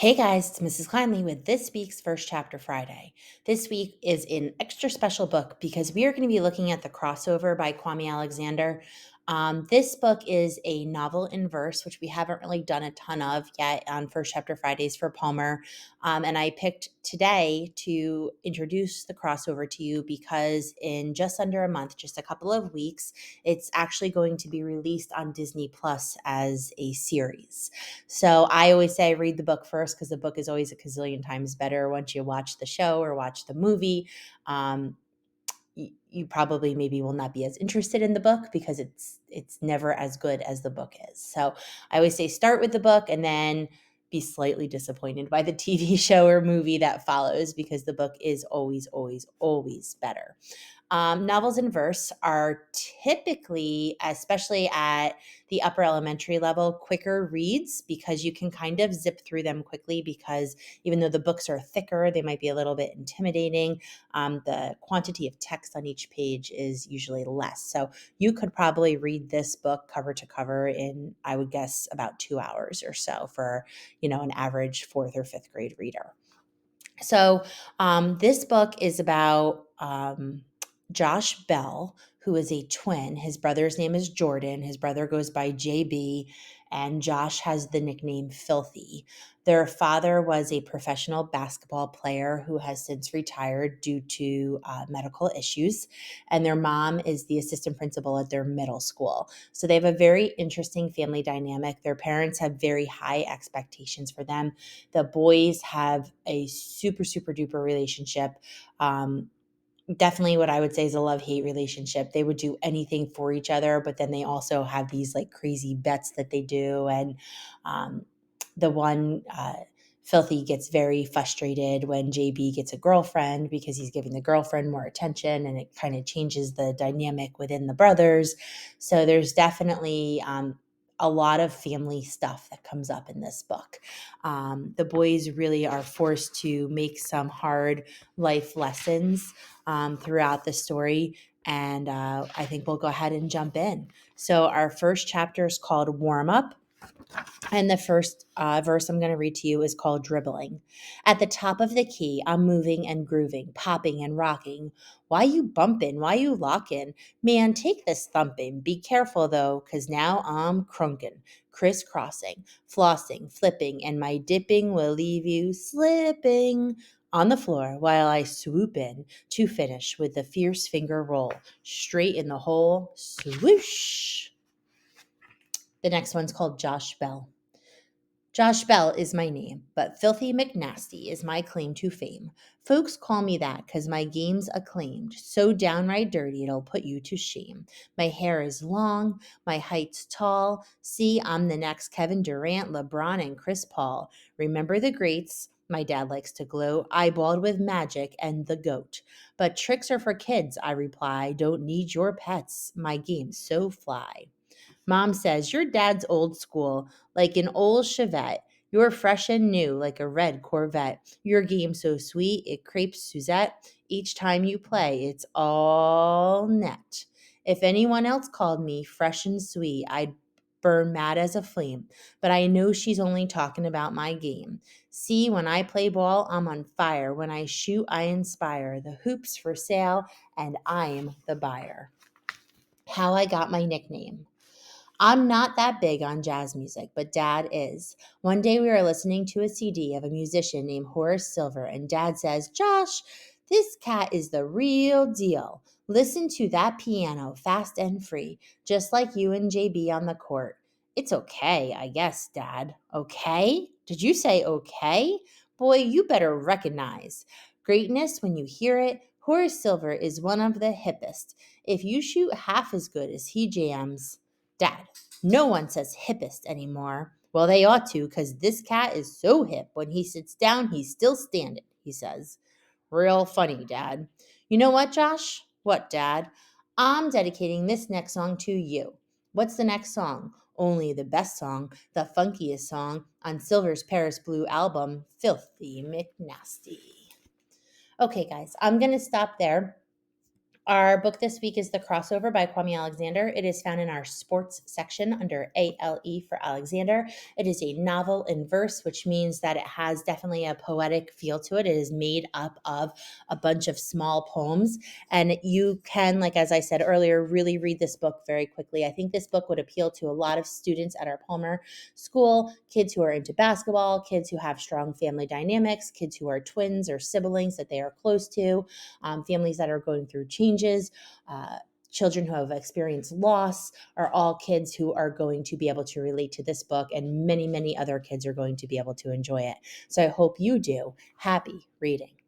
Hey guys, it's Mrs. Kleinley with this week's First Chapter Friday. This week is an extra special book because we are going to be looking at The Crossover by Kwame Alexander. This book is a novel in verse, which we haven't really done a ton of yet on First Chapter Fridays for Palmer. And I picked today to introduce The Crossover to you because in just under a month, just a couple of weeks, it's actually going to be released on Disney Plus as a series. So I always say read the book first because the book is always a gazillion times better once you watch the show or watch the movie. Um, you probably maybe will not be as interested in the book because it's never as good as the book is. So I always say start with the book and then be slightly disappointed by the TV show or movie that follows because the book is always, always, always better. Novels in verse are typically, especially at the upper elementary level, quicker reads because you can kind of zip through them quickly because even though the books are thicker, they might be a little bit intimidating. The quantity of text on each page is usually less. So you could probably read this book cover to cover in, I would guess, about 2 hours or so for, an average fourth or fifth grade reader. So this book is about Josh Bell, who is a twin. His brother's name is Jordan. His brother goes by JB, and Josh has the nickname Filthy. Their father was a professional basketball player who has since retired due to medical issues, and their mom is the assistant principal at their middle school. So they have a very interesting family dynamic. Their parents have very high expectations for them. The boys have a super, super duper relationship. Definitely what I would say is a love-hate relationship. They would do anything for each other, but then they also have these like crazy bets that they do. And the one Filthy gets very frustrated when JB gets a girlfriend because he's giving the girlfriend more attention and it kind of changes the dynamic within the brothers. So there's definitely a lot of family stuff that comes up in this book. The boys really are forced to make some hard life lessons throughout the story. And I think we'll go ahead and jump in. So, our first chapter is called Warm Up. And the first verse I'm going to read to you is called Dribbling. At the top of the key, I'm moving and grooving, popping and rocking. Why you bumping? Why you locking? Man, take this thumping. Be careful though, 'cause now I'm crunking, crisscrossing, flossing, flipping, and my dipping will leave you slipping on the floor while I swoop in to finish with the fierce finger roll. Straight in the hole, swoosh. The next one's called Josh Bell. Josh Bell is my name, but Filthy McNasty is my claim to fame. Folks call me that 'cause my game's acclaimed, so downright dirty it'll put you to shame. My hair is long, my height's tall. See, I'm the next Kevin Durant, LeBron, and Chris Paul. Remember the greats? My dad likes to gloat, eyeballed with magic and the GOAT. But tricks are for kids, I reply. Don't need your pets, my game's so fly. Mom says, your dad's old school, like an old Chevette. You're fresh and new, like a red Corvette. Your game so sweet, it crepes Suzette. Each time you play, it's all net. If anyone else called me fresh and sweet, I'd burn mad as a flame. But I know she's only talking about my game. See, when I play ball, I'm on fire. When I shoot, I inspire. The hoop's for sale, and I'm the buyer. How I got my nickname. I'm not that big on jazz music, but Dad is. One day we were listening to a CD of a musician named Horace Silver, and Dad says, Josh, this cat is the real deal. Listen to that piano, fast and free, just like you and JB on the court. It's okay, I guess, Dad. Okay? Did you say okay? Boy, you better recognize. Greatness when you hear it. Horace Silver is one of the hippest. If you shoot half as good as he jams, Dad, no one says hippest anymore. Well, they ought to, 'cause this cat is so hip. When he sits down, he's still standing, he says. Real funny, Dad. You know what, Josh? What, Dad? I'm dedicating this next song to you. What's the next song? Only the best song, the funkiest song on Silver's Paris Blue album, Filthy McNasty. Okay, guys, I'm going to stop there. Our book this week is The Crossover by Kwame Alexander. It is found in our sports section under ALE for Alexander. It is a novel in verse, which means that it has definitely a poetic feel to it. It is made up of a bunch of small poems, and you can, like as I said earlier, really read this book very quickly. I think this book would appeal to a lot of students at our Palmer School, kids who are into basketball, kids who have strong family dynamics, kids who are twins or siblings that they are close to, families that are going through changes, children who have experienced loss are all kids who are going to be able to relate to this book, and many, many other kids are going to be able to enjoy it. So I hope you do. Happy reading.